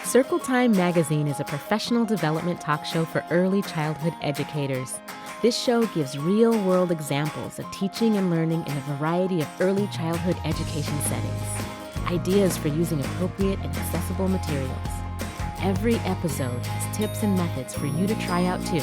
Circle Time Magazine is a professional development talk show for early childhood educators. This show gives real-world examples of teaching and learning in a variety of early childhood education settings. Ideas for using appropriate and accessible materials. Every episode has tips and methods for you to try out too.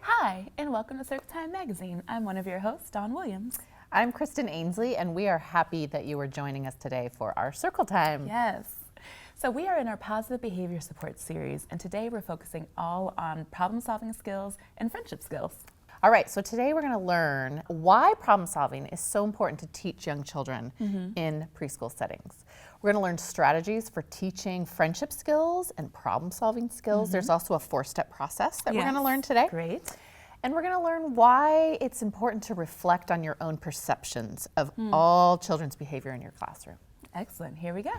Hi, and welcome to Circle Time Magazine. I'm one of your hosts, Dawn Williams. I'm Kristen Ainsley, and we are happy that you are joining us today for our Circle Time. Yes. So we are in our positive behavior support series, and today we're focusing all on problem-solving skills and friendship skills. All right, so today we're going to learn why problem solving is so important to teach young children in preschool settings. We're going to learn strategies for teaching friendship skills and problem solving skills. There's also a 4-step process that we're going to learn today. Great. And we're going to learn why it's important to reflect on your own perceptions of all children's behavior in your classroom. Excellent. Here we go.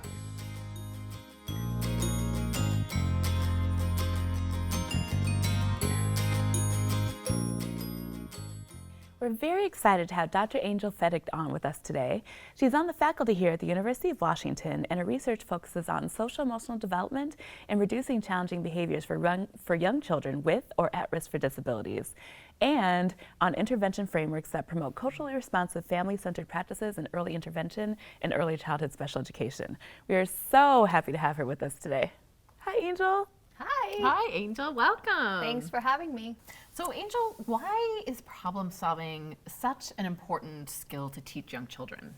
We're very excited to have Dr. Angel Fedicht on with us today. She's on the faculty here at the University of Washington, and her research focuses on social-emotional development and reducing challenging behaviors for young children with or at risk for disabilities, and on intervention frameworks that promote culturally responsive family-centered practices in early intervention and early childhood special education. We are so happy to have her with us today. Hi, Angel. Hi. Hi, Angel. Welcome. Thanks for having me. So, Angel, why is problem solving such an important skill to teach young children?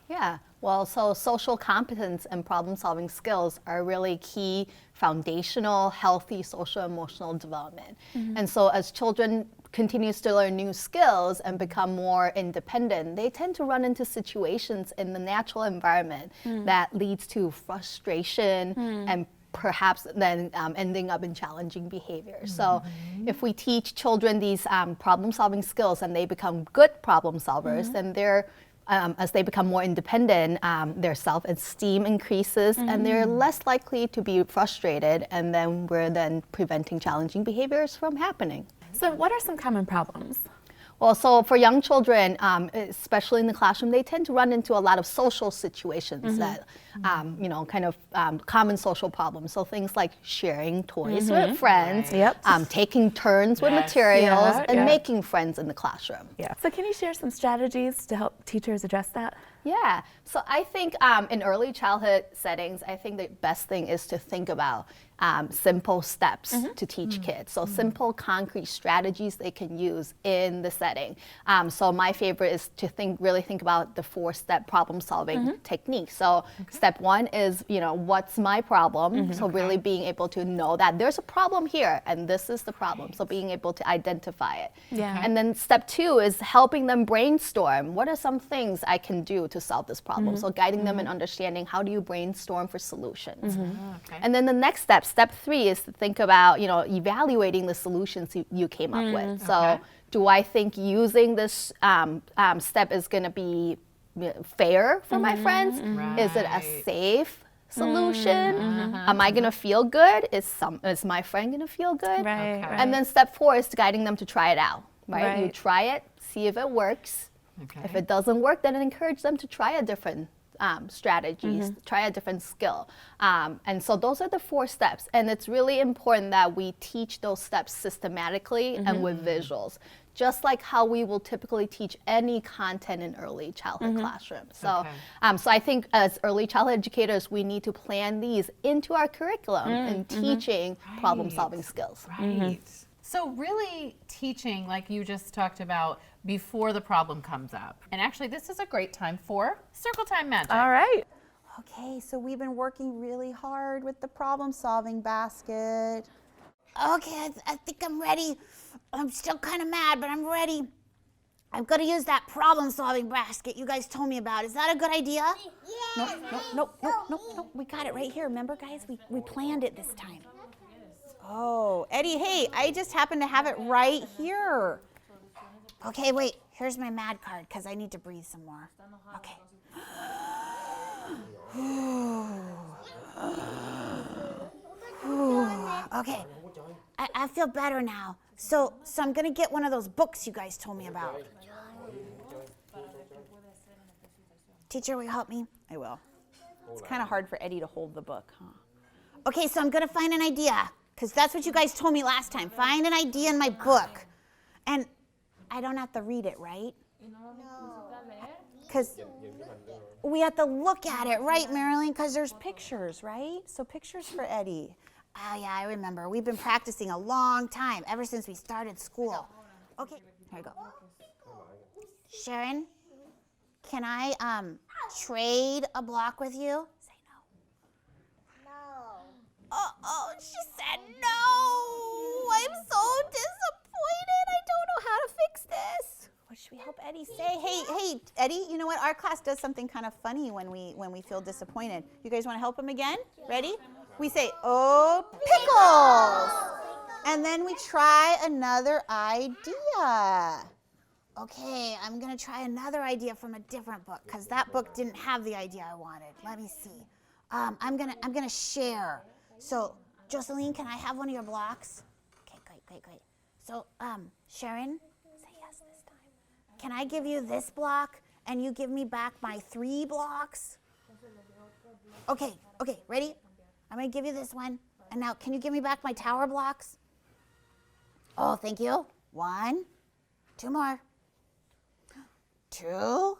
Yeah, well, so social competence and problem-solving skills are really key foundational, healthy social emotional development. And so as children continues to learn new skills and become more independent, they tend to run into situations in the natural environment that leads to frustration and perhaps then ending up in challenging behavior. So if we teach children these problem-solving skills and they become good problem solvers, then they're, as they become more independent, their self-esteem increases and they're less likely to be frustrated, and then we're then preventing challenging behaviors from happening. So what are some common problems? Well, so for young children, especially in the classroom, they tend to run into a lot of social situations that, you know, kind of common social problems. So things like sharing toys with friends, taking turns with materials, and making friends in the classroom. Yeah. So can you share some strategies to help teachers address that? Yeah, so I think in early childhood settings, I think the best thing is to think about simple steps to teach kids. So simple, concrete strategies they can use in the setting. So my favorite is to really think about the 4-step problem-solving technique. So step 1 is, you know, what's my problem? So really being able to know that there's a problem here, and this is the problem. So being able to identify it. Yeah. And then step 2 is helping them brainstorm. What are some things I can do to solve this problem? So guiding them in understanding how do you brainstorm for solutions. And then the next step, step 3, is to think about, you know, evaluating the solutions you came up with. So do I think using this step is going to be fair for my friends? Is it a safe solution? Am I going to feel good? Is my friend going to feel good? Right. And then step 4 is guiding them to try it out. Right? You try it, see if it works. If it doesn't work, then encourage them to try a different strategies, try a different skill. And so those are the 4 steps. And it's really important that we teach those steps systematically and with visuals, just like how we will typically teach any content in early childhood classrooms. So, so I think as early childhood educators, we need to plan these into our curriculum in teaching problem-solving skills. So really teaching, like you just talked about, before the problem comes up. And actually, this is a great time for Circle Time Magic. All right. Okay, so we've been working really hard with the problem-solving basket. Okay, I think I'm ready. I'm still kind of mad, but I'm ready. I'm gonna use that problem-solving basket you guys told me about. Is that a good idea? No, we got it right here. Remember, guys, we planned it this time. Oh, Eddie, hey, I just happen to have it right here. Okay, wait, here's my mad card, because I need to breathe some more. Okay. Okay, I feel better now. So I'm gonna get one of those books you guys told me about. Teacher, will you help me? I will. It's kind of hard for Eddie to hold the book, huh? Okay, so I'm gonna find an idea, because that's what you guys told me last time. Find an idea in my book. And I don't have to read it, right? No. Because we have to look at it, right, Marilyn? Because there's pictures, right? So pictures for Eddie. Oh, yeah, I remember. We've been practicing a long time, ever since we started school. Okay, here we go. Sharon, can I trade a block with you? Say no. No. Oh, she said no. I'm so disappointed. I don't know how to fix this. What should we help Eddie say? Hey, Eddie, you know what? Our class does something kind of funny when we feel disappointed. You guys want to help him again? Ready? We say, oh, pickles. And then we try another idea. Okay, I'm going to try another idea from a different book, because that book didn't have the idea I wanted. Let me see. I'm gonna share. So, Jocelyn, can I have one of your blocks? Okay, great. So, Sharon, say yes this time. Can I give you this block and you give me back my 3 blocks? Okay, ready? I'm gonna give you this one. And now, can you give me back my tower blocks? Oh, thank you. 1, 2 more. 2,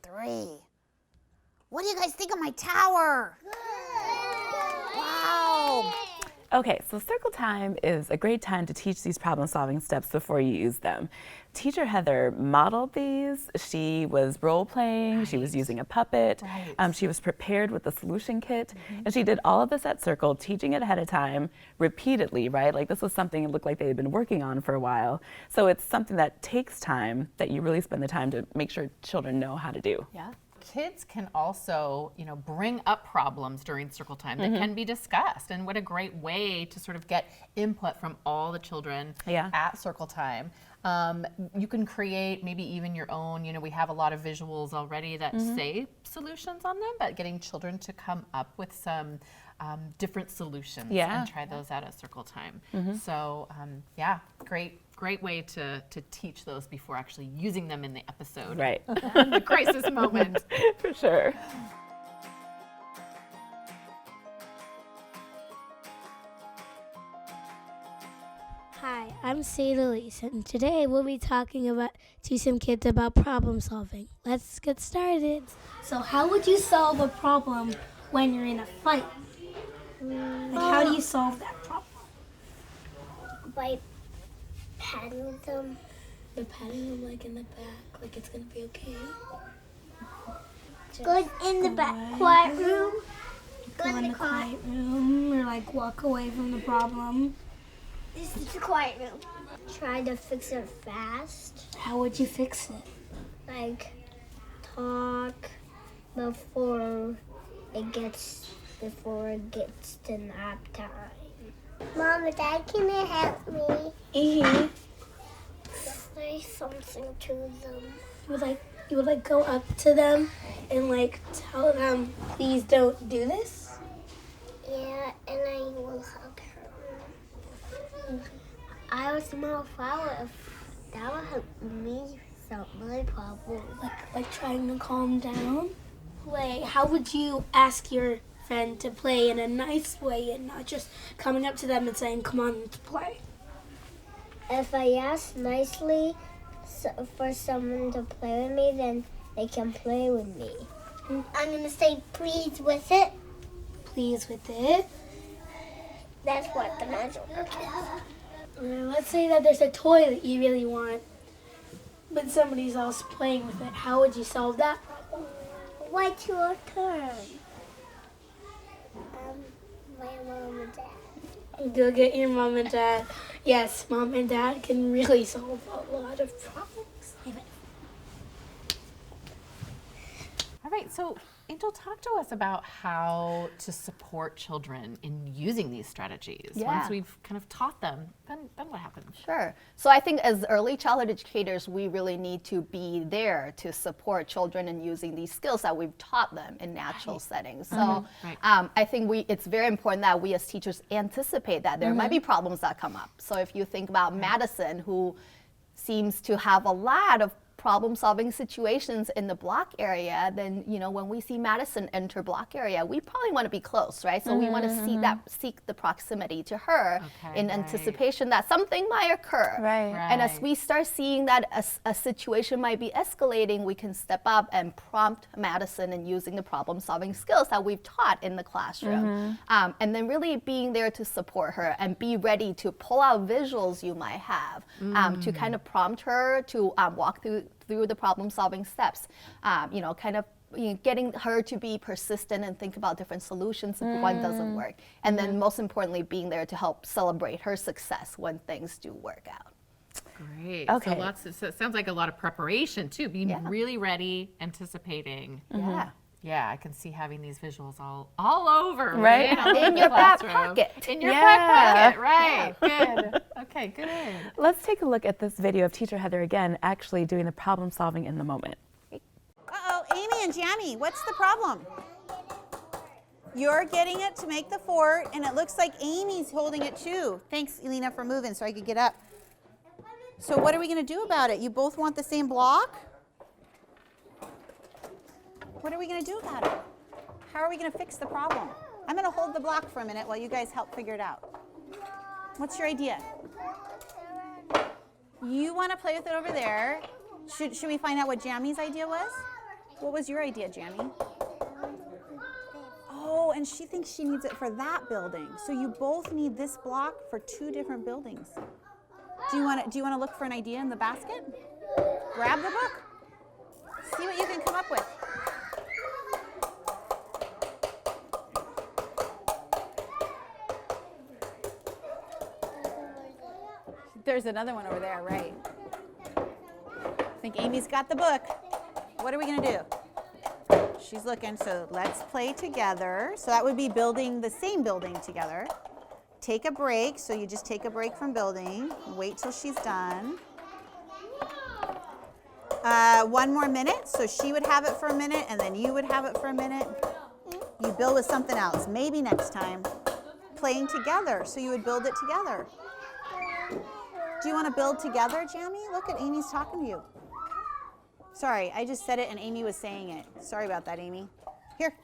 3. What do you guys think of my tower? Wow. Okay, so circle time is a great time to teach these problem-solving steps before you use them. Teacher Heather modeled these. She was role-playing. She was using a puppet. She was prepared with the solution kit. And she did all of this at Circle, teaching it ahead of time, repeatedly, right? Like, this was something it looked like they had been working on for a while. So it's something that takes time, that you really spend the time to make sure children know how to do. Yeah. Kids can also, bring up problems during circle time that can be discussed. And what a great way to sort of get input from all the children at circle time. You can create maybe even your own, we have a lot of visuals already that say solutions on them, but getting children to come up with some different solutions and try those out at circle time. So great way to teach those before actually using them in the episode. Right. The crisis moment. For sure. Hi, I'm Sada Lise, and today we'll be to some kids about problem solving. Let's get started. So how would you solve a problem when you're in a fight? How do you solve that problem? By patting them. By patting them like in the back, like it's gonna be okay. Go in the back quiet room. Go in the quiet room, or like walk away from the problem. This is the quiet room. Try to fix it fast. How would you fix it? Like talk before it gets to nap time. Mom and Dad, can you help me? Say something to them. You would go up to them and tell them, please don't do this? Yeah, and I will hug her. I will smell a flower if that will help me solve my problem. Like trying to calm down? How would you ask your friend to play in a nice way and not just coming up to them and saying, come on, let's play? If I ask nicely for someone to play with me, then they can play with me. I'm going to say please with it. Please with it? That's what the magic word is. Let's say that there's a toy that you really want, but somebody's else playing with it. How would you solve that problem? What's your turn? My mom and dad. Go get your mom and dad. Yes, mom and dad can really solve a lot of problems. All right, so Angel, talk to us about how to support children in using these strategies. Yeah. Once we've kind of taught them, then what happens? Sure. So I think as early childhood educators, we really need to be there to support children in using these skills that we've taught them in natural settings. So I think it's very important that we as teachers anticipate that there might be problems that come up. So if you think about Madison, who seems to have a lot of problem-solving situations in the block area, then when we see Madison enter block area, we probably want to be close, right? So we want to seek the proximity to her in anticipation that something might occur. Right. And as we start seeing that a situation might be escalating, we can step up and prompt Madison in using the problem-solving skills that we've taught in the classroom. And then really being there to support her and be ready to pull out visuals you might have to kind of prompt her to walk through the problem-solving steps, getting her to be persistent and think about different solutions if one doesn't work. And then most importantly, being there to help celebrate her success when things do work out. Great. Okay. So it sounds like a lot of preparation too, being really ready, anticipating. Yeah. Yeah, I can see having these visuals all over, Right. In your back pocket. In your back pocket, right. Good. Okay, good. Let's take a look at this video of Teacher Heather again actually doing the problem solving in the moment. Uh-oh, Amy and Jamie, what's the problem? You're getting it to make the fort, and it looks like Amy's holding it too. Thanks, Elena, for moving so I could get up. So what are we going to do about it? You both want the same block? What are we going to do about it? How are we going to fix the problem? I'm going to hold the block for a minute while you guys help figure it out. What's your idea? You want to play with it over there. Should we find out what Jamie's idea was? What was your idea, Jamie? Oh, and she thinks she needs it for that building. So you both need this block for 2 different buildings. Do you want to look for an idea in the basket? Grab the book. See what you can come up with. There's another one over there, right? I think Amy's got the book. What are we going to do? She's looking, so let's play together. So that would be building the same building together. Take a break, so you just take a break from building. Wait till she's done. 1 more minute, so she would have it for a minute, and then you would have it for a minute. You build with something else, maybe next time. Playing together, so you would build it together. Do you want to build together, Jamie? Look at Amy's talking to you. Sorry, I just said it and Amy was saying it. Sorry about that, Amy. Here.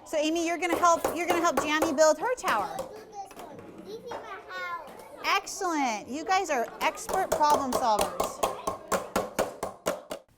So Amy, you're gonna help Jamie build her tower. Excellent. You guys are expert problem solvers.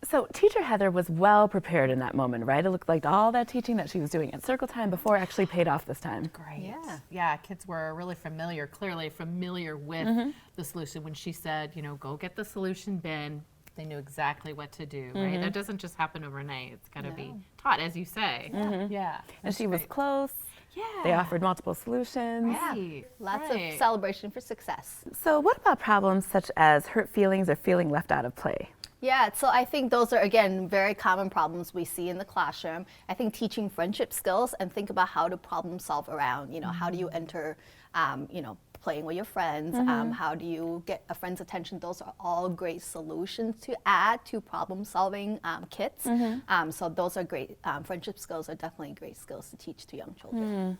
So Teacher Heather was well prepared in that moment, right? It looked like all that teaching that she was doing at circle time before actually paid off this time. Great. Yeah, kids were really clearly familiar with the solution. When she said, go get the solution bin, they knew exactly what to do, right? That doesn't just happen overnight. It's got to be taught, as you say. Yeah. And she was close. Yeah. They offered multiple solutions. Right. Lots of celebration for success. So what about problems such as hurt feelings or feeling left out of play? Yeah, so I think those are, again, very common problems we see in the classroom. I think teaching friendship skills and think about how to problem solve around, how do you enter, playing with your friends, how do you get a friend's attention? Those are all great solutions to add to problem solving kits. So those are great, friendship skills are definitely great skills to teach to young children.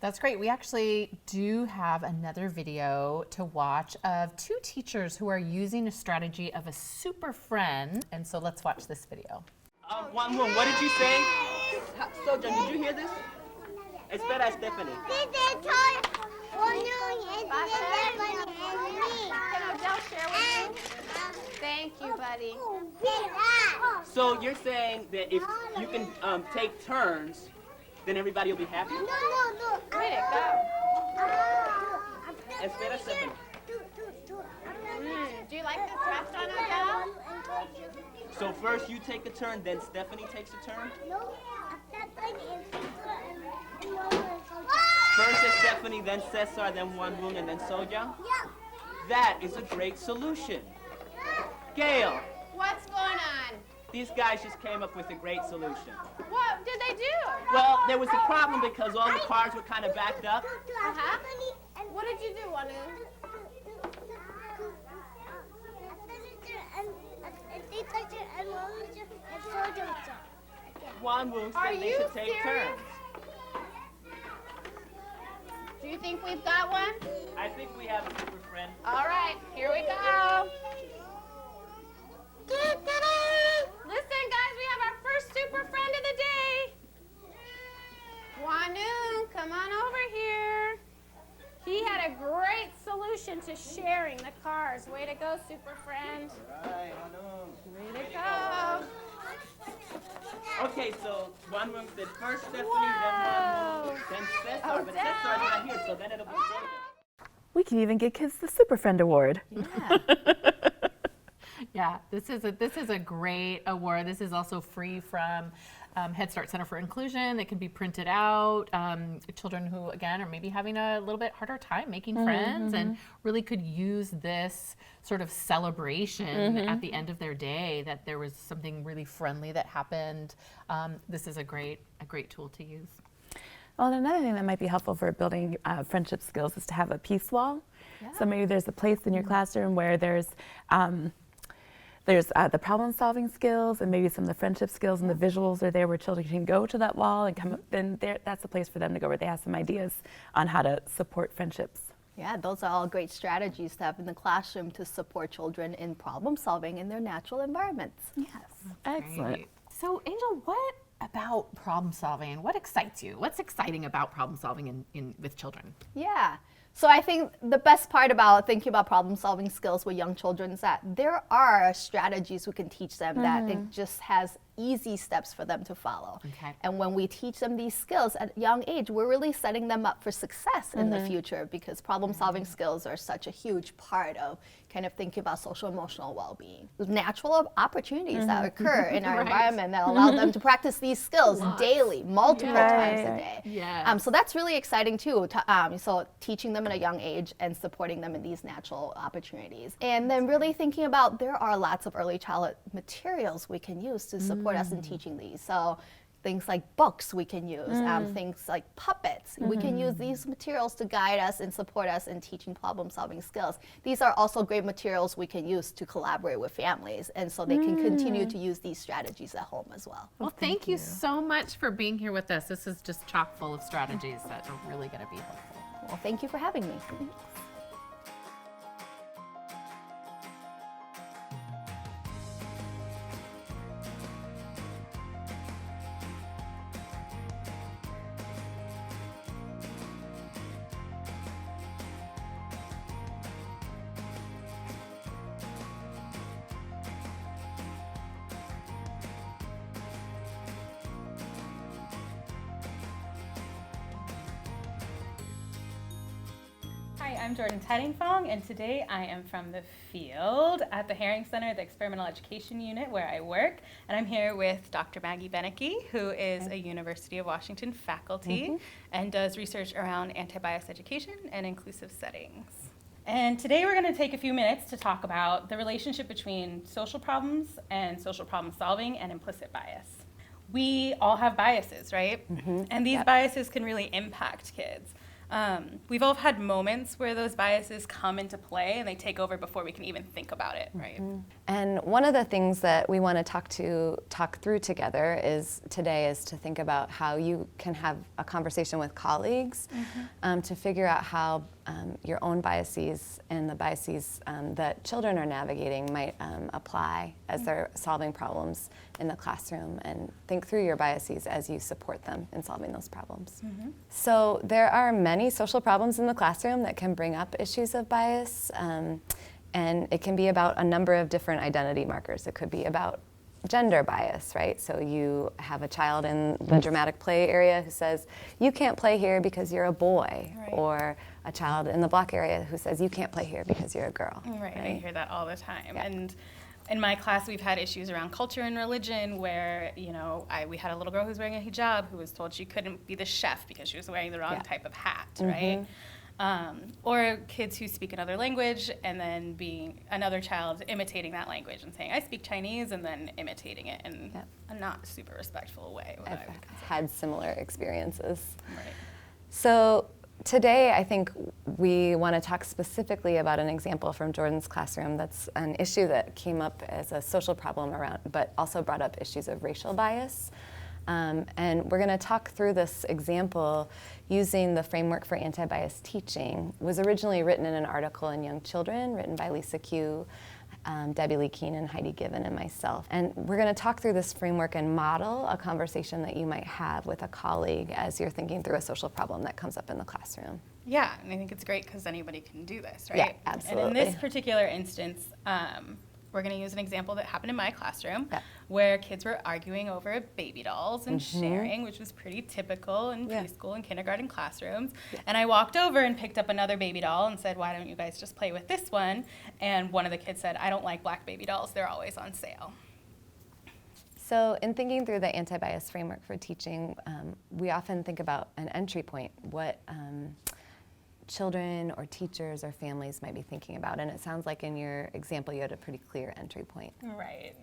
That's great. We actually do have another video to watch of 2 teachers who are using a strategy of a super friend. And so let's watch this video. One room, what did you say? Sojourn, did you hear this? Espera, Stephanie. Thank you, buddy. So you're saying that if you can take turns, then everybody will be happy? No. Way to go. Espera, Stephanie. Do you like this restaurant, Adele? So first you take a turn, then Stephanie takes a turn? First is Stephanie, then Cesar, then One Room, and then Soja? That is a great solution. Gail, What's going on? these guys just came up with a great solution. What did they do? Well, there was a problem because all the cars were kind of backed up. Uh-huh. What did you do, Wanu? Juan Wu Are said they you should take serious? turns. Do you think we've got one? I think we have a super friend. All right, here we go. Listen, guys, we have our first super friend of the day. Wanu, come on over here. He had a great solution to sharing the cars. Way to go, super friend. All right, Wanu. Way to go. Okay, so Juan Wu said first Stephanie, Whoa. then Cesar, Oh, but Cesar's not here, so then it'll be David. We can even get kids the Super Friend Award. Yeah, this is a great award. This is also free from Head Start Center for Inclusion. It can be printed out. Children who, again, are maybe having a little bit harder time making friends and really could use this sort of celebration at the end of their day that there was something really friendly that happened. This is a great tool to use. Well, another thing that might be helpful for building friendship skills is to have a peace wall. So maybe there's a place in your classroom where there's the problem-solving skills and maybe some of the friendship skills and the visuals are there where children can go to that wall and come up. Then that's a place for them to go where they have some ideas on how to support friendships. Yeah, those are all great strategies to have in the classroom to support children in problem solving in their natural environments. Yes, excellent. Great. So, Angel, what about problem solving? What excites you? What's exciting about problem solving with children? Yeah. So I think the best part about thinking about problem solving skills with young children is that there are strategies we can teach them that it just has easy steps for them to follow. Okay. And when we teach them these skills at a young age, we're really setting them up for success in the future because problem solving skills are such a huge part of kind of thinking about social emotional well-being. There's natural opportunities that occur in our environment that allow them to practice these skills daily, multiple times a day. Yeah. So that's really exciting too. So teaching them at a young age and supporting them in these natural opportunities. And then really thinking about there are lots of early childhood materials we can use to support us in teaching these. So things like books we can use, things like puppets. We can use these materials to guide us and support us in teaching problem solving skills. These are also great materials we can use to collaborate with families and so they can continue to use these strategies at home as well. Well, thank you so much for being here with us. This is just chock full of strategies that are really going to be helpful. Well, thank you for having me. Hi, I'm Jordan Teddingfong, and today I am from the field at the Herring Center, the Experimental Education Unit where I work, and I'm here with Dr. Maggie Benecke, who is a University of Washington faculty and does research around anti-bias education and inclusive settings. And today we're going to take a few minutes to talk about the relationship between social problems and social problem solving and implicit bias. We all have biases, right? And these biases can really impact kids. We've all had moments where those biases come into play and they take over before we can even think about it, right? And one of the things that we want to talk through together today is to think about how you can have a conversation with colleagues to figure out how your own biases and the biases that children are navigating might apply as they're solving problems in the classroom, and think through your biases as you support them in solving those problems. So there are many social problems in the classroom that can bring up issues of bias, and it can be about a number of different identity markers. It could be about gender bias, right? So you have a child in the dramatic play area who says, you can't play here because you're a boy, or a child in the block area who says, you can't play here because you're a girl. Right, I hear that all the time. And in my class, we've had issues around culture and religion where, we had a little girl who was wearing a hijab who was told she couldn't be the chef because she was wearing the wrong type of hat, right? Or kids who speak another language and then being another child imitating that language and saying, I speak Chinese, and then imitating it in a not super respectful way. I've had similar experiences. Right. So today I think we want to talk specifically about an example from Jordan's classroom that's an issue that came up as a social problem around, but also brought up issues of racial bias. And we're going to talk through this example using the framework for anti-bias teaching. It was originally written in an article in Young Children, written by Lisa Q, Debbie Lee Keenan, Heidi Given, and myself. And we're going to talk through this framework and model a conversation that you might have with a colleague as you're thinking through a social problem that comes up in the classroom. Yeah, and I think it's great because anybody can do this, right? Yeah, absolutely. And in this particular instance, we're going to use an example that happened in my classroom where kids were arguing over baby dolls and sharing, which was pretty typical in preschool and kindergarten classrooms. And I walked over and picked up another baby doll and said, why don't you guys just play with this one? And one of the kids said, I don't like black baby dolls. They're always on sale. So in thinking through the anti-bias framework for teaching, we often think about an entry point, what children or teachers or families might be thinking about. And it sounds like in your example you had a pretty clear entry point. Right.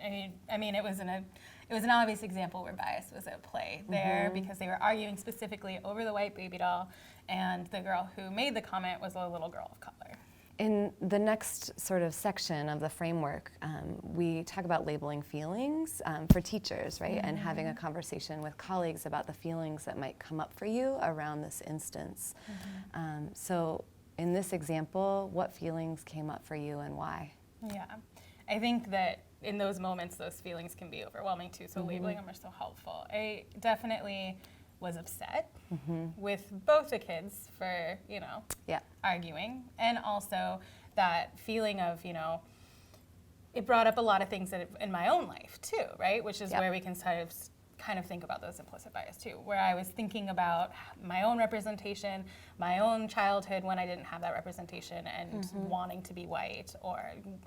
I mean, it was an obvious example where bias was at play there because they were arguing specifically over the white baby doll, and the girl who made the comment was a little girl of color. In the next sort of section of the framework, we talk about labeling feelings for teachers, right? And having a conversation with colleagues about the feelings that might come up for you around this instance. So in this example, what feelings came up for you and why? Yeah, I think that in those moments, those feelings can be overwhelming too, so labeling them are so helpful. I definitely was upset with both the kids for, arguing, and also that feeling of, it brought up a lot of things that in my own life too, right? Which is where we can kind of think about those implicit bias too, where I was thinking about my own representation, my own childhood when I didn't have that representation, and wanting to be white,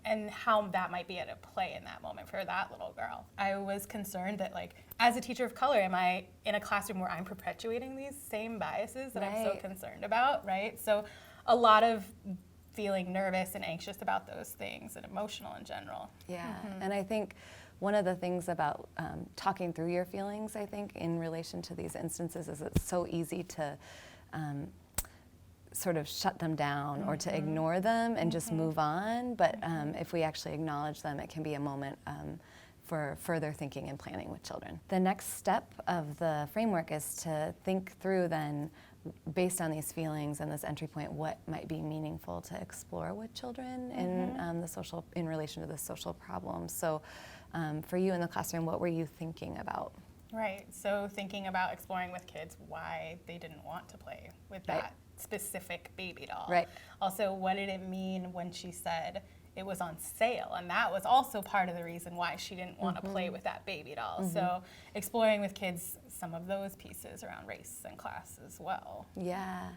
and how that might be at a play in that moment for that little girl. I was concerned that, like, as a teacher of color, am I in a classroom where I'm perpetuating these same biases that I'm so concerned about, right? So a lot of feeling nervous and anxious about those things and emotional in general. Yeah, and I think one of the things about talking through your feelings, I think, in relation to these instances is it's so easy to sort of shut them down or to ignore them and just move on. But if we actually acknowledge them, it can be a moment for further thinking and planning with children. The next step of the framework is to think through then, based on these feelings and this entry point, what might be meaningful to explore with children in relation to the social problems. So for you in the classroom, what were you thinking about? Right, so thinking about exploring with kids why they didn't want to play with that specific baby doll. Right. Also, what did it mean when she said it was on sale? And that was also part of the reason why she didn't want to play with that baby doll. So exploring with kids some of those pieces around race and class as well. Yeah.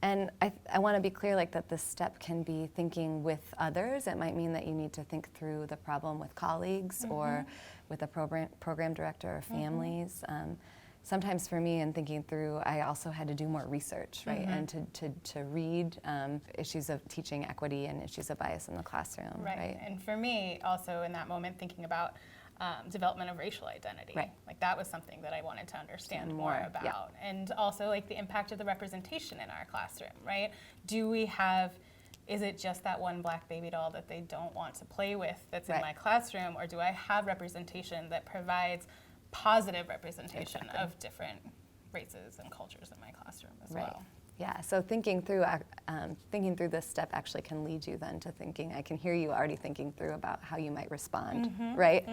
And I want to be clear, like, that this step can be thinking with others. It might mean that you need to think through the problem with colleagues or with a program director or families. Sometimes for me in thinking through, I also had to do more research, right? And to read issues of teaching equity and issues of bias in the classroom, right? And for me also in that moment thinking about development of racial identity. Right. Like that was something that I wanted to understand more about. And also like the impact of the representation in our classroom, right? Is it just that one black baby doll that they don't want to play with that's in my classroom, or do I have representation that provides positive representation of different races and cultures in my classroom as well? Yeah, so thinking through this step actually can lead you then to thinking, I can hear you already thinking through about how you might respond, right?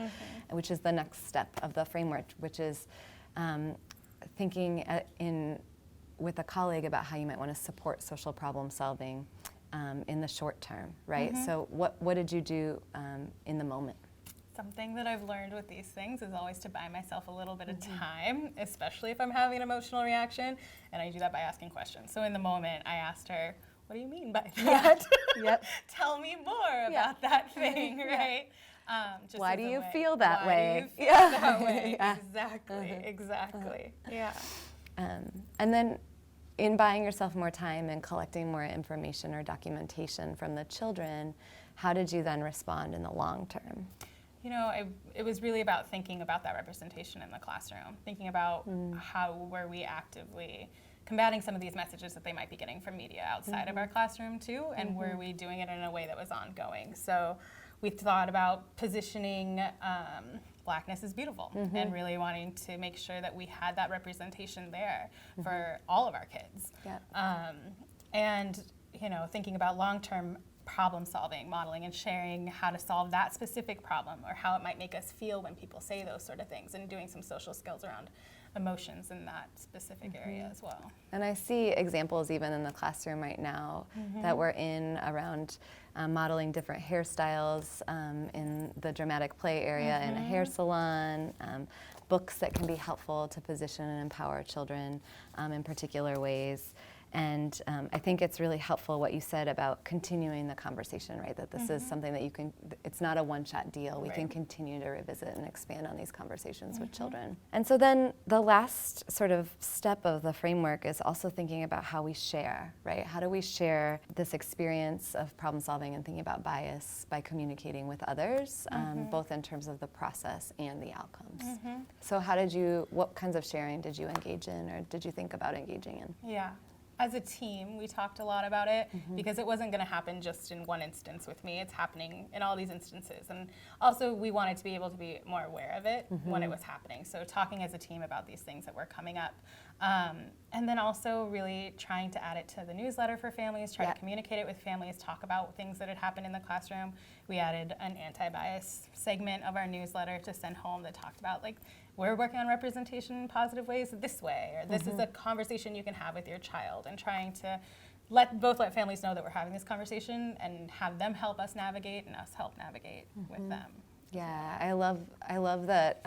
Which is the next step of the framework, which is thinking with a colleague about how you might want to support social problem solving in the short term, right? So what did you do in the moment? Something that I've learned with these things is always to buy myself a little bit of time, especially if I'm having an emotional reaction, and I do that by asking questions. So in the moment, I asked her, what do you mean by that? Tell me more about that thing, right? Just why do you feel that way? way? That way. Exactly, exactly. Yeah. And then in buying yourself more time and collecting more information or documentation from the children, how did you then respond in the long term? You know, it was really about thinking about that representation in the classroom, thinking about how were we actively combating some of these messages that they might be getting from media outside of our classroom too, and were we doing it in a way that was ongoing? So we thought about positioning Blackness is beautiful and really wanting to make sure that we had that representation there for all of our kids. And, you know, thinking about long-term problem solving, modeling and sharing how to solve that specific problem or how it might make us feel when people say those sort of things, and doing some social skills around emotions in that specific area as well. And I see examples even in the classroom right now that we're in around modeling different hairstyles in the dramatic play area in a hair salon, books that can be helpful to position and empower children in particular ways. And I think it's really helpful what you said about continuing the conversation, right? That this is something that you can, it's not a one-shot deal. We can continue to revisit and expand on these conversations with children. And so then the last sort of step of the framework is also thinking about how we share, right? How do we share this experience of problem solving and thinking about bias by communicating with others, both in terms of the process and the outcomes? So how did you, what kinds of sharing did you engage in, or did you think about engaging in? Yeah. As a team, we talked a lot about it because it wasn't going to happen just in one instance with me. It's happening in all these instances. And also, we wanted to be able to be more aware of it when it was happening. So talking as a team about these things that were coming up. And then also really trying to add it to the newsletter for families, try to communicate it with families, talk about things that had happened in the classroom. We added an anti-bias segment of our newsletter to send home that talked about, like, we're working on representation in positive ways this way, or this is a conversation you can have with your child, and trying to let families know that we're having this conversation and have them help us navigate and us help navigate with them. Yeah, I love that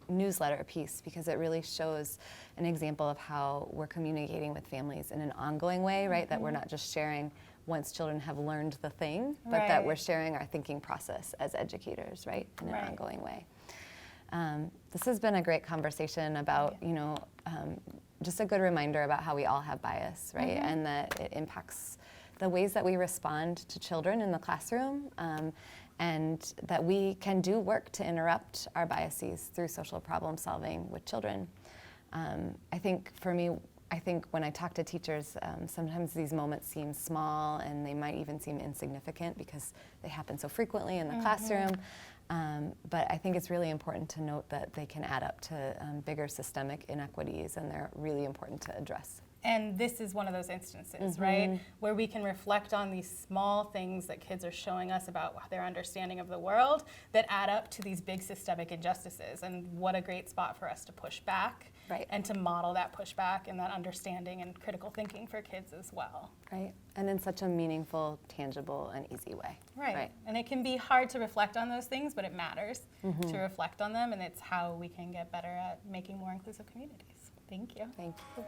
newsletter piece, because it really shows an example of how we're communicating with families in an ongoing way, right? That we're not just sharing once children have learned the thing, but that we're sharing our thinking process as educators, right? In an ongoing way. This has been a great conversation about, you know, just a good reminder about how we all have bias, right? And that it impacts the ways that we respond to children in the classroom, and that we can do work to interrupt our biases through social problem solving with children. I think for me, when I talk to teachers, sometimes these moments seem small, and they might even seem insignificant because they happen so frequently in the classroom. But I think it's really important to note that they can add up to bigger systemic inequities, and they're really important to address. And this is one of those instances, right, where we can reflect on these small things that kids are showing us about their understanding of the world that add up to these big systemic injustices. And what a great spot for us to push back and to model that pushback and that understanding and critical thinking for kids as well. Right, and in such a meaningful, tangible, and easy way. Right. And it can be hard to reflect on those things, but it matters to reflect on them, and it's how we can get better at making more inclusive communities. Thank you. Thank you.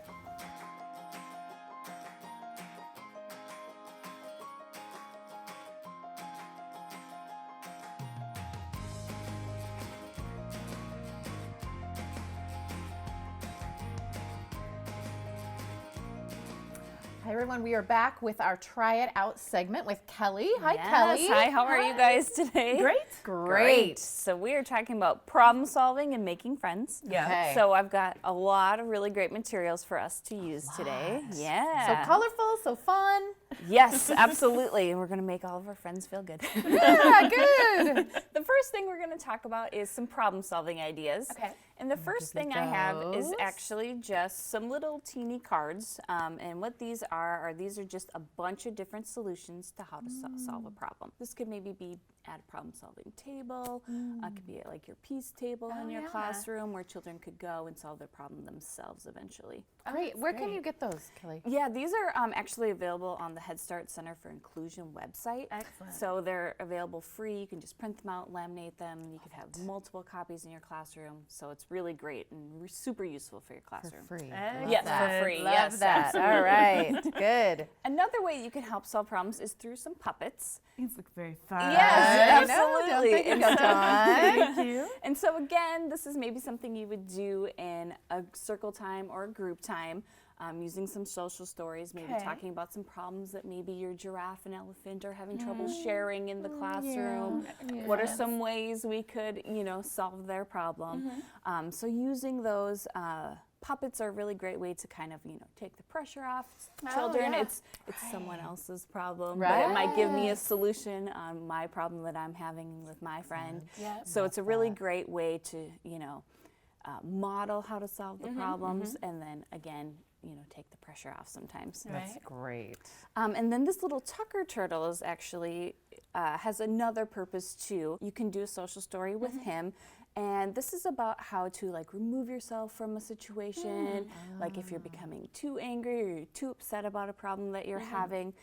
Hi everyone, we are back with our Try It Out segment with Kelly. Hi yes. Kelly. Hi, how are you guys today? Great. So we are talking about problem solving and making friends. Yeah. Okay. So I've got a lot of really great materials for us to use today. Yeah. So colorful, so fun. Yes, absolutely. And we're going to make all of our friends feel good. Yeah, good. The first thing we're going to talk about is some problem solving ideas. Okay. And the first thing I have is actually just some little teeny cards. And what these are these are just a bunch of different solutions to how to solve a problem. This could maybe be at a problem solving table. It could be at like your peace table in your classroom where children could go and solve their problem themselves eventually. Great. Where can you get those, Kelly? Yeah, these are actually available on the Head Start Center for Inclusion website. Excellent. So they're available free. You can just print them out, laminate them. You could have multiple copies in your classroom. So it's really great and super useful for your classroom. For free. Yes, for free. Love yes, that. absolutely. All right. Good. Another way you can help solve problems is through some puppets. These look very fun. Yes, I know, absolutely. don't think so. Thank you. And so again, this is maybe something you would do in a circle time or a group time. using some social stories, maybe talking about some problems that maybe your giraffe and elephant are having trouble sharing in the classroom. What are some ways we could, solve their problem? So using those puppets are a really great way to kind of, take the pressure off children. It's someone else's problem, but it might give me a solution on my problem that I'm having with my friend. So it's a really great way to, model how to solve the problems, and then again, take the pressure off sometimes. That's great. And then this little Tucker turtle is actually has another purpose too. You can do a social story with him. And this is about how to remove yourself from a situation, like if you're becoming too angry or you're too upset about a problem that you're having.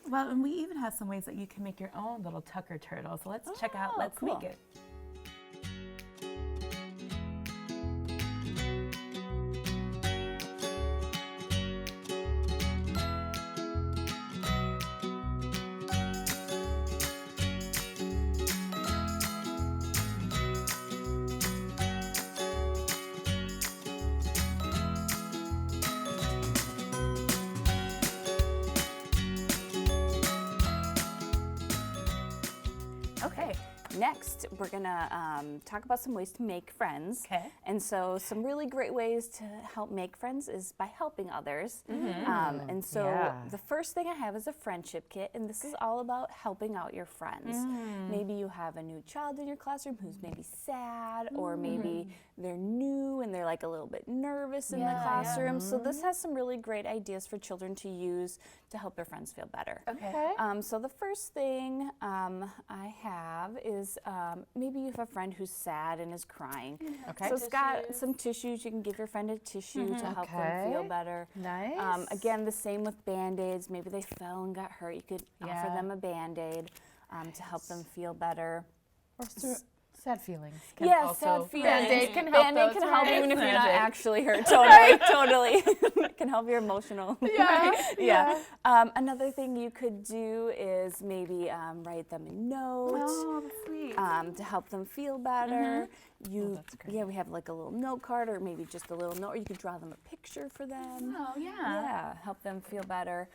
Well, and we even have some ways that you can make your own little Tucker turtle. So let's check out, let's make it. Okay, next we're gonna talk about some ways to make friends. And so some really great ways to help make friends is by helping others. And so the first thing I have is a friendship kit, and this is all about helping out your friends. Maybe you have a new child in your classroom who's maybe sad, or maybe they're new and they're a little bit nervous in the classroom. So this has some really great ideas for children to use to help their friends feel better. So the first thing I have is maybe you have a friend who's sad and is crying. So it's got some tissues. You can give your friend a tissue to help them feel better. Nice. Again, the same with Band-Aids. Maybe they fell and got hurt. You could offer them a Band-Aid to help them feel better. Or sad feelings. Sad feelings. Band-Aid can help. Band-Aid can help even if you're not actually hurt. Totally. It can help your emotional. Another thing you could do is maybe write them a note to help them feel better. We have a little note card, or maybe just a little note, or you could draw them a picture for them. Help them feel better.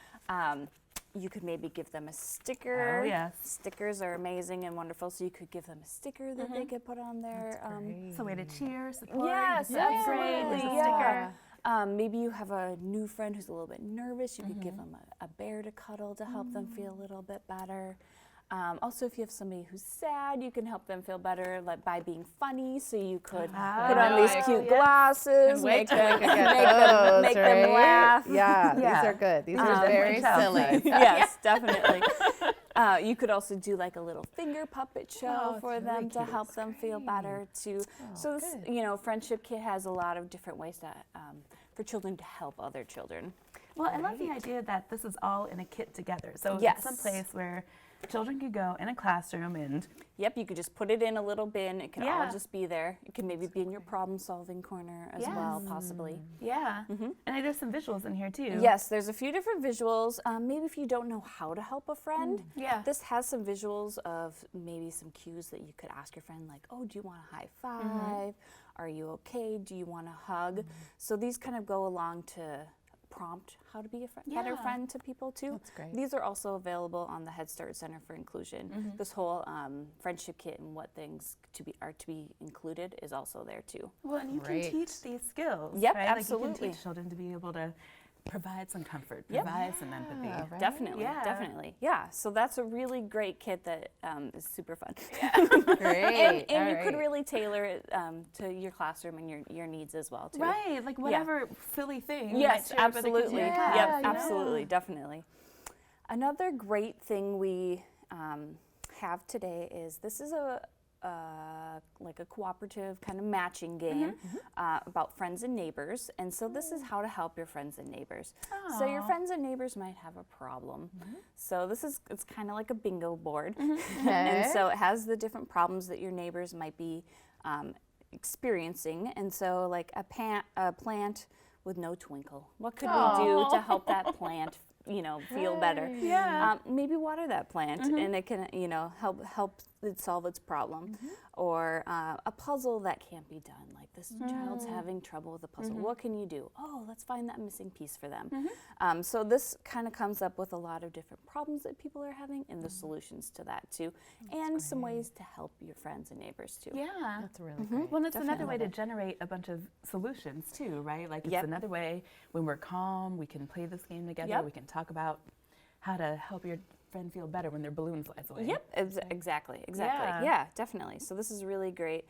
You could maybe give them a sticker. Stickers are amazing and wonderful, so you could give them a sticker that they could put on there. It's a way to cheer, support. Yes, absolutely. Sticker. Maybe you have a new friend who's a little bit nervous. You could give them a bear to cuddle to help them feel a little bit better. Also, if you have somebody who's sad, you can help them feel better by being funny. So you could put on these cute glasses, make them laugh. These are good. These are very silly. Yes, definitely. You could also do a little finger puppet show for them to help them feel better too. So this, Friendship Kit has a lot of different ways to, for children to help other children. Well, I love the idea that this is all in a kit together. So it's some place where children could go in a classroom and... Yep, you could just put it in a little bin. It could all just be there. It could maybe be in your problem-solving corner as well, possibly. And there's some visuals in here, too. Yes, there's a few different visuals. Maybe if you don't know how to help a friend, this has some visuals of maybe some cues that you could ask your friend, like, oh, do you want a high five? Are you okay? Do you want a hug? So these kind of go along to prompt how to be a better friend to people too. That's great. These are also available on the Head Start Center for Inclusion. This whole friendship kit and what things are to be included is also there too. Well, and you can teach these skills. Yep, right? absolutely. You can teach children to be able to provide some comfort, provide some empathy. Definitely. Yeah, so that's a really great kit that is super fun. Great. and you could really tailor it to your classroom and your needs as well too. Right, like whatever silly thing. Yes, you might share with a kid. absolutely. Absolutely, definitely. Another great thing we have today is this is like a cooperative kind of matching game about friends and neighbors. And so this is how to help your friends and neighbors. So your friends and neighbors might have a problem. So it's kind of like a bingo board. And so it has the different problems that your neighbors might be experiencing. And so like a plant with no twinkle. What could we do to help that plant feel better? Maybe water that plant, and it can, help it solve its problem, or a puzzle that can't be done. Like this child's having trouble with a puzzle. What can you do? Oh, let's find that missing piece for them. So this kind of comes up with a lot of different problems that people are having and the solutions to that too, and some ways to help your friends and neighbors too. Yeah. That's really great. Well, it's another way to generate a bunch of solutions too, right? Like it's another way when we're calm, we can play this game together. We can talk about how to help your friend feel better when their balloon flies away. Exactly. Yeah, definitely. So this is really great.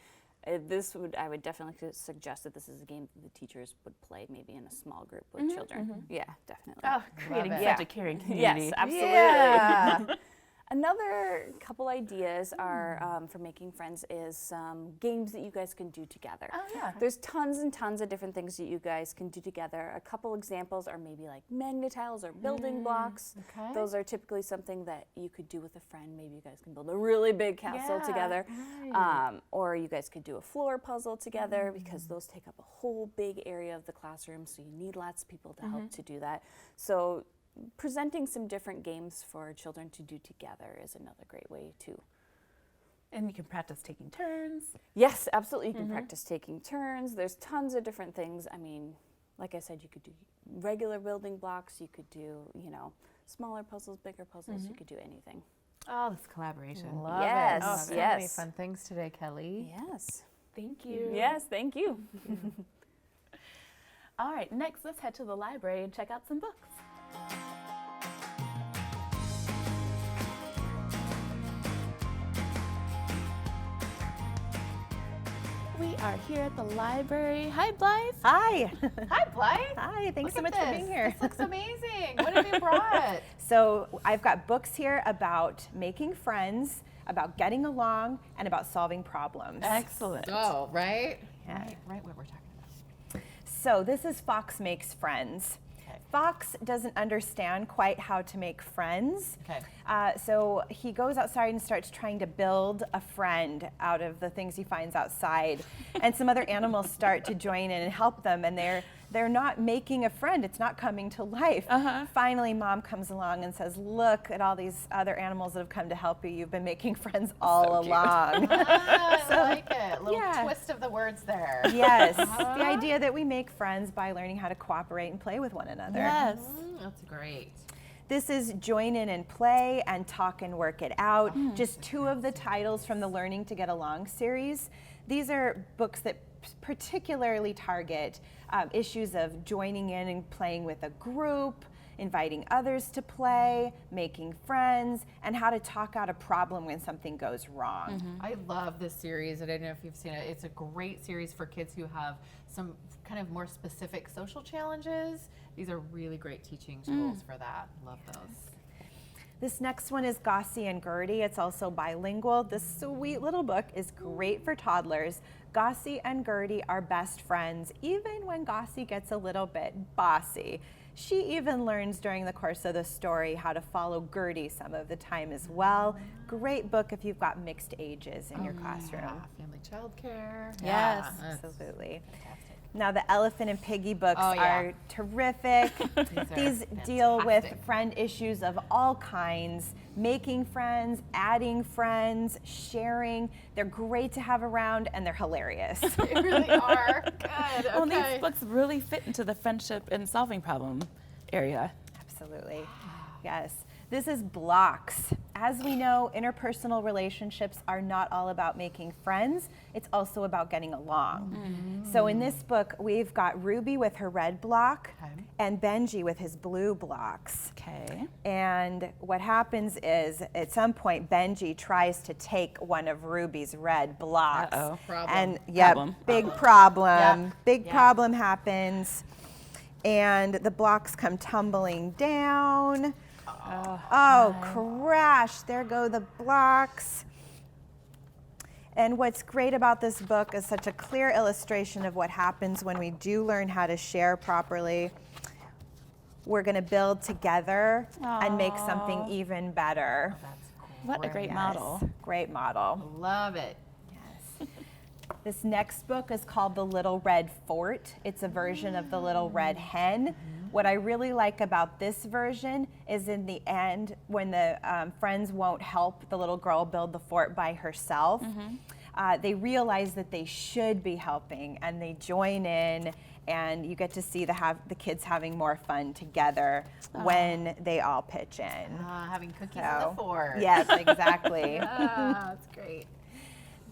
I would definitely suggest that this is a game that the teachers would play maybe in a small group with children. Yeah, definitely. Oh, creating such a caring community. Yes, absolutely. Yeah. Another couple ideas are for making friends is some games that you guys can do together. Oh, yeah. There's tons and tons of different things that you guys can do together. A couple examples are maybe like magnet tiles or building blocks. Okay. Those are typically something that you could do with a friend. Maybe you guys can build a really big castle together. Or you guys could do a floor puzzle together because those take up a whole big area of the classroom, so you need lots of people to help to do that. So presenting some different games for children to do together is another great way too. And you can practice taking turns. Yes, absolutely. You can practice taking turns. There's tons of different things. I mean, like I said, you could do regular building blocks. You could do, smaller puzzles, bigger puzzles. You could do anything. Oh, this collaboration. Love Yes, it. Oh, so many fun things today, Kelly. Yes. Thank you. Yes, thank you. All right, next let's head to the library and check out some books. We are here at the library. Hi, Blythe. Hi. Hi, Blythe. Hi, thanks so Look much at for this. being here. This looks amazing. What have you brought? So I've got books here about making friends, about getting along, and about solving problems. Excellent. Oh, right? Yeah. Right what we're talking about. So this is Fox Makes Friends. Fox doesn't understand quite how to make friends. Okay. So he goes outside and starts trying to build a friend out of the things he finds outside. And some other animals start to join in and help them, and they're not making a friend. It's not coming to life. Finally, Mom comes along and says, look at all these other animals that have come to help you. You've been making friends all along. I like it. A little twist of the words there. Yes. The idea that we make friends by learning how to cooperate and play with one another. Yes. That's great. This is Join In and Play and Talk and Work It Out, just two of the titles from the Learning to Get Along series. These are books that particularly target issues of joining in and playing with a group, inviting others to play, making friends, and how to talk out a problem when something goes wrong. I love this series. I don't know if you've seen it. It's a great series for kids who have some kind of more specific social challenges. These are really great teaching tools for that. Love those. This next one is Gossie and Gertie. It's also bilingual. This sweet little book is great for toddlers. Gossie and Gertie are best friends, even when Gossie gets a little bit bossy. She even learns during the course of the story how to follow Gertie some of the time as well. Great book if you've got mixed ages in your classroom. Yeah. Family childcare. Yes, absolutely. Now the Elephant and Piggy books are terrific. These deal with friend issues of all kinds, making friends, adding friends, sharing. They're great to have around, and they're hilarious. They really are. Good. Well, these books really fit into the friendship and solving problem area. Absolutely. Yes. This is Blocks. As we know, interpersonal relationships are not all about making friends. It's also about getting along. So in this book, we've got Ruby with her red block and Benji with his blue blocks. Okay. And what happens is, at some point, Benji tries to take one of Ruby's red blocks. Uh-oh. And big problem happens. And the blocks come tumbling down. Oh, crash, there go the blocks. And what's great about this book is such a clear illustration of what happens when we do learn how to share properly. We're gonna build together and make something even better. What a great model. Great model. Love it. Yes. This next book is called The Little Red Fort. It's a version of The Little Red Hen. What I really like about this version is in the end, when the friends won't help the little girl build the fort by herself, they realize that they should be helping, and they join in, and you get to see the kids having more fun together when they all pitch in. Having cookies in the fort. Yes, exactly. That's great.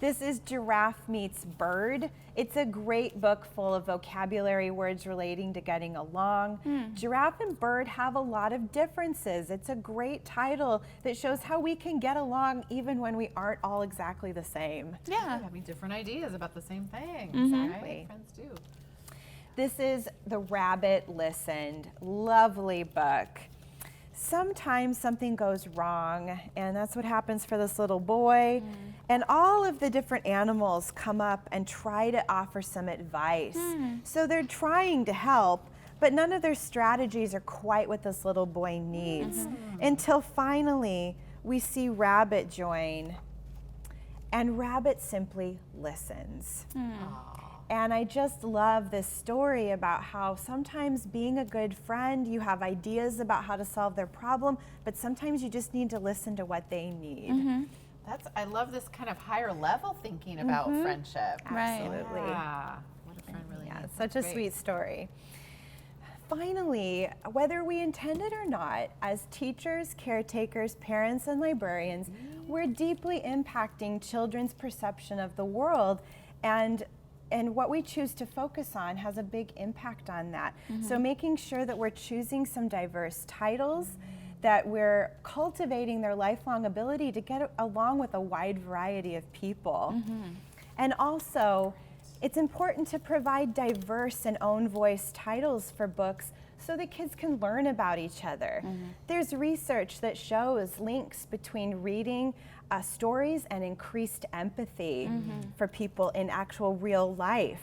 This is Giraffe Meets Bird. It's a great book full of vocabulary words relating to getting along. Giraffe and bird have a lot of differences. It's a great title that shows how we can get along even when we aren't all exactly the same. Yeah. Having different ideas about the same thing. Exactly. Right? Friends do. This is The Rabbit Listened. Lovely book. Sometimes something goes wrong, and that's what happens for this little boy. And all of the different animals come up and try to offer some advice. So they're trying to help, but none of their strategies are quite what this little boy needs. Until finally, we see Rabbit join, and Rabbit simply listens. And I just love this story about how sometimes being a good friend, you have ideas about how to solve their problem, but sometimes you just need to listen to what they need. I love this kind of higher level thinking about friendship. Absolutely. Yeah. What a friend really is. It's such a sweet story. Finally, whether we intend it or not, as teachers, caretakers, parents, and librarians, we're deeply impacting children's perception of the world, and what we choose to focus on has a big impact on that. So making sure that we're choosing some diverse titles, that we're cultivating their lifelong ability to get along with a wide variety of people. And also, it's important to provide diverse and own voice titles for books so that kids can learn about each other. There's research that shows links between reading stories and increased empathy for people in actual real life.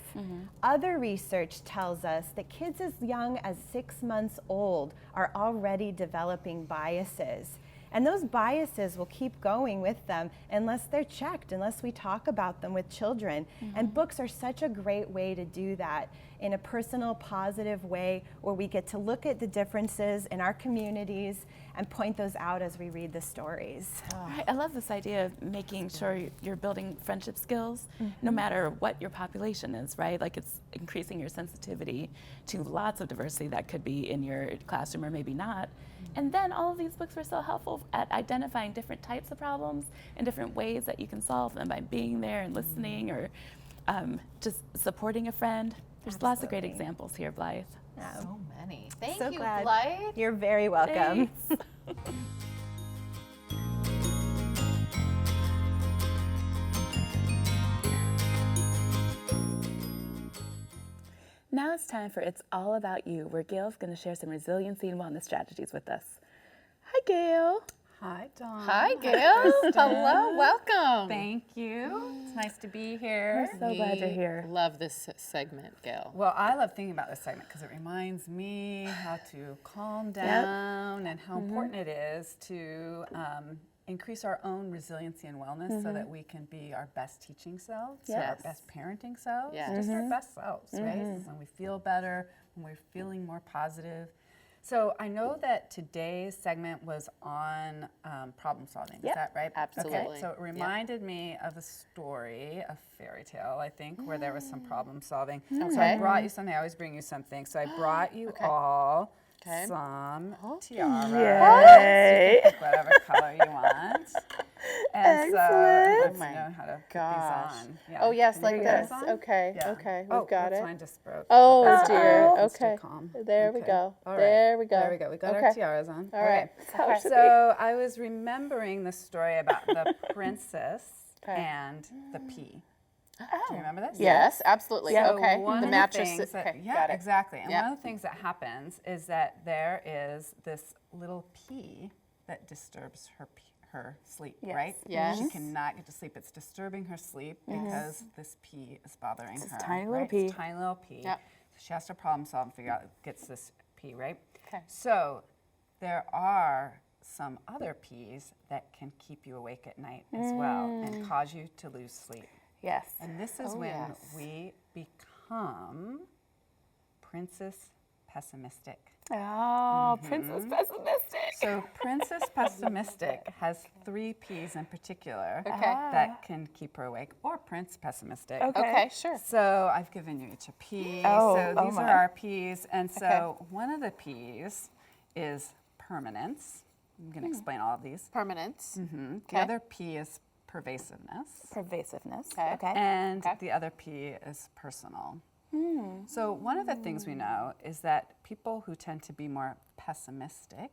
Other research tells us that kids as young as 6 months old are already developing biases. And those biases will keep going with them unless they're checked, unless we talk about them with children. And books are such a great way to do that in a personal, positive way, where we get to look at the differences in our communities and point those out as we read the stories. Right. I love this idea of making sure you're building friendship skills no matter what your population is, right? Like, it's increasing your sensitivity to lots of diversity that could be in your classroom or maybe not. And then all of these books are so helpful at identifying different types of problems and different ways that you can solve them by being there and listening, or just supporting a friend. There's lots of great examples here, Blythe. So many. Thank So you, glad. Blythe. You're very welcome. Now it's time for It's All About You, where Gail's going to share some resiliency and wellness strategies with us. Hi, Gail. Hi, Dawn. Hi, Gail. Hello, welcome. Thank you. It's nice to be here. We're so glad you're here. Love this segment, Gail. Well, I love thinking about this segment because it reminds me how to calm down and how important it is to increase our own resiliency and wellness so that we can be our best teaching selves, our best parenting selves, just our best selves, right? When we feel better, when we're feeling more positive. So I know that today's segment was on problem solving. Is that right? Absolutely. Okay. So it reminded me of a story, a fairy tale, I think, where there was some problem solving. So I brought you something. I always bring you something. So I brought you all some tiaras. Yay. You can pick whatever color you want. And so let's know how to put these on. Yeah. Oh, yes, Can like you put this. on? Okay, Yeah. okay, we've got it. Mine just broke. Oh, That's dear. okay. Let's stay Okay. calm. There we go. All right. There we go. There we go. We got our Okay. tiaras on. All right. Okay. So I was remembering the story about the princess and the pea. Do you remember this? Yes, absolutely. So Okay. one The of mattress. things that, Okay, yeah, got it. exactly. And Yeah. one of the things that happens is that there is this little pea that disturbs her sleep, right? Yes. She cannot get to sleep. It's disturbing her sleep because this pea is bothering her. tiny little right? pea. It's a tiny little pea. Yep. So she has to problem solve and figure out gets this pea, right? Okay. So there are some other peas that can keep you awake at night as well and cause you to lose sleep. Yes. And this is when we become Princess pessimistic. Oh, Princess Pessimistic. So Princess Pessimistic has 3 P's in particular Okay. that can keep her awake, or Prince Pessimistic. Okay, sure. So I've given you each a P. Oh, so these my. are our P's. And so one of the P's is permanence. I'm going to explain all of these. Permanence. The other P is pervasiveness. Pervasiveness. Okay. And the other P is personal. So one of the things we know is that people who tend to be more pessimistic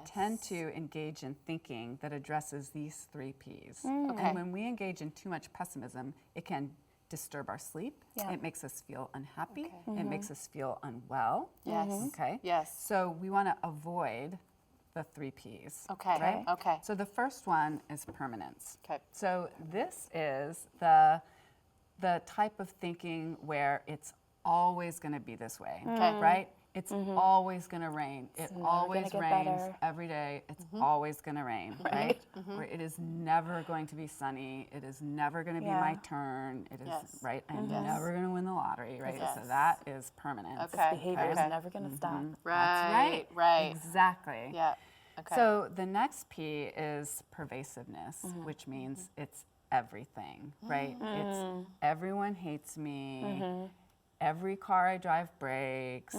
tend to engage in thinking that addresses these 3 Ps. And when we engage in too much pessimism, it can disturb our sleep. It makes us feel unhappy. It makes us feel unwell. Okay. Yes. So we want to avoid the 3 Ps. Okay. Right? Okay. So the first one is permanence. Okay. So this is the type of thinking where it's always going to be this way, right? It's always going to rain. It always rains every day. It's always going to rain, right? Where it is never going to be sunny. It is never going to be my turn. It is, right? I'm never going to win the lottery, right? So that is permanent. This behavior is never going to stop. That's right. Exactly. Yeah. Okay. So the next P is pervasiveness, which means it's everything, right? It's everyone hates me. Every car I drive breaks.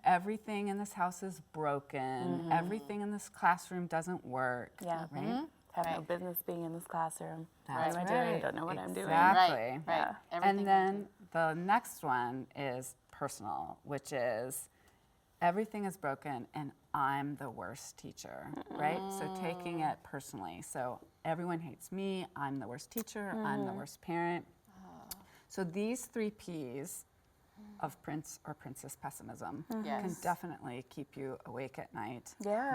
Everything in this house is broken. Everything in this classroom doesn't work. Right? Have no business being in this classroom. That's what am I doing? Don't know what I'm doing. Exactly. Right. And then the next one is personal, which is everything is broken and I'm the worst teacher, right? So taking it personally. So everyone hates me. I'm the worst teacher. I'm the worst parent. So these 3 Ps of Prince or Princess Pessimism can definitely keep you awake at night,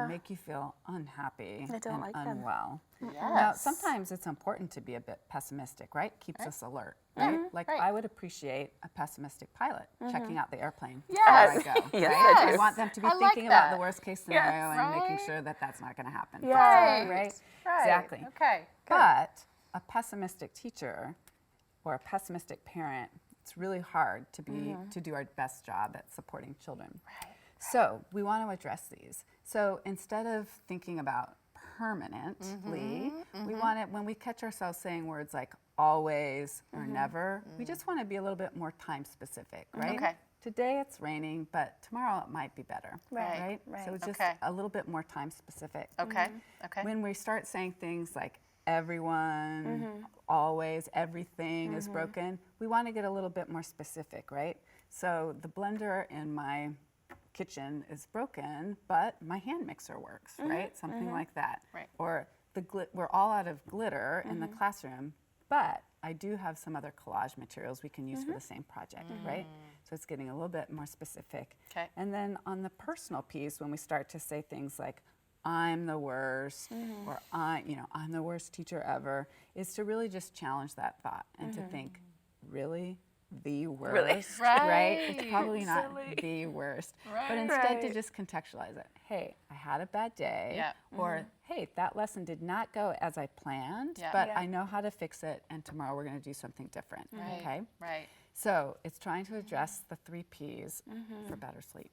make you feel unhappy and unwell. Now, sometimes it's important to be a bit pessimistic, right? Keeps us alert, right? Like I would appreciate a pessimistic pilot checking out the airplane before I go. I want them to be thinking about the worst case scenario and making sure that that's not going to happen. Right? Exactly. Okay. But a pessimistic teacher or a pessimistic parent, it's really hard to be to do our best job at supporting children. So we want to address these. So instead of thinking about permanently, we want it when we catch ourselves saying words like always or never, we just want to be a little bit more time specific, right? Okay. Today it's raining, but tomorrow it might be better. Right. So it's just Okay. a little bit more time specific. Okay. Okay. When we start saying things like everyone, always, everything is broken, we want to get a little bit more specific, right? So the blender in my kitchen is broken, but my hand mixer works, right? Something like that. Right. Or we're all out of glitter in the classroom, but I do have some other collage materials we can use for the same project, right? So it's getting a little bit more specific. Okay. And then on the personal piece, when we start to say things like, I'm the worst, or I'm the worst teacher ever, is to really just challenge that thought and to think, really? The worst, Really? right? It's probably not the worst, but instead to just contextualize it. Hey, I had a bad day, or hey, that lesson did not go as I planned, but I know how to fix it, and tomorrow we're going to do something different. Okay? Right. So it's trying to address the 3 Ps for better sleep.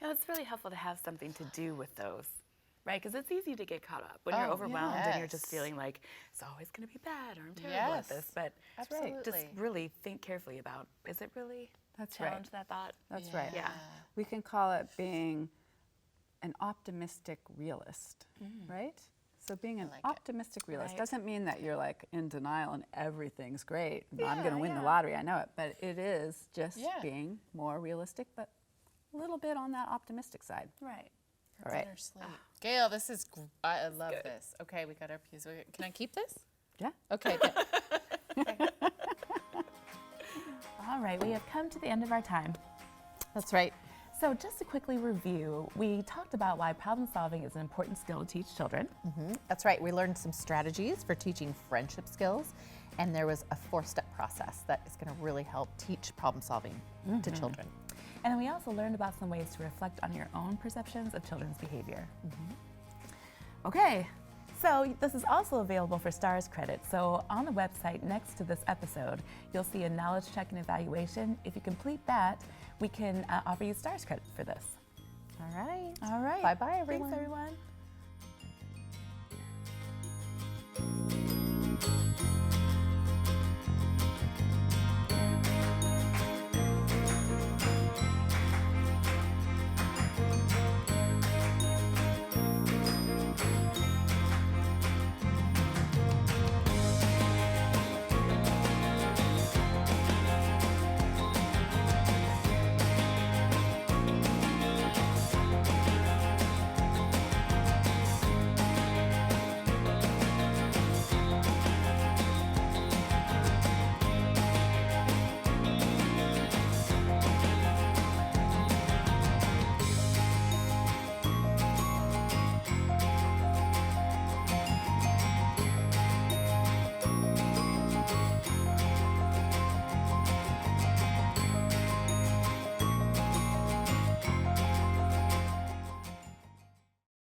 It's really helpful to have something to do with those. Right, because it's easy to get caught up when you're overwhelmed and you're just feeling like it's always going to be bad or I'm terrible at this. But just really think carefully about, is it really? Challenge that thought. That's right. Yeah. We can call it being an optimistic realist, right? So being an optimistic realist doesn't mean that you're like in denial and everything's great. I'm going to win the lottery, I know it. But it is just being more realistic, but a little bit on that optimistic side. Right. All right. Gail, this is, I love this. Okay, we got our P's. Can I keep this? Yeah. Okay, good. All right, we have come to the end of our time. That's right. So just to quickly review, we talked about why problem solving is an important skill to teach children. That's right. We learned some strategies for teaching friendship skills, and there was a 4-step process that is going to really help teach problem solving to children. And then we also learned about some ways to reflect on your own perceptions of children's behavior. Okay, so this is also available for STARS credit. So on the website next to this episode, you'll see a knowledge check and evaluation. If you complete that, we can offer you STARS credit for this. All right. All right. Bye-bye, everyone. Thanks, everyone.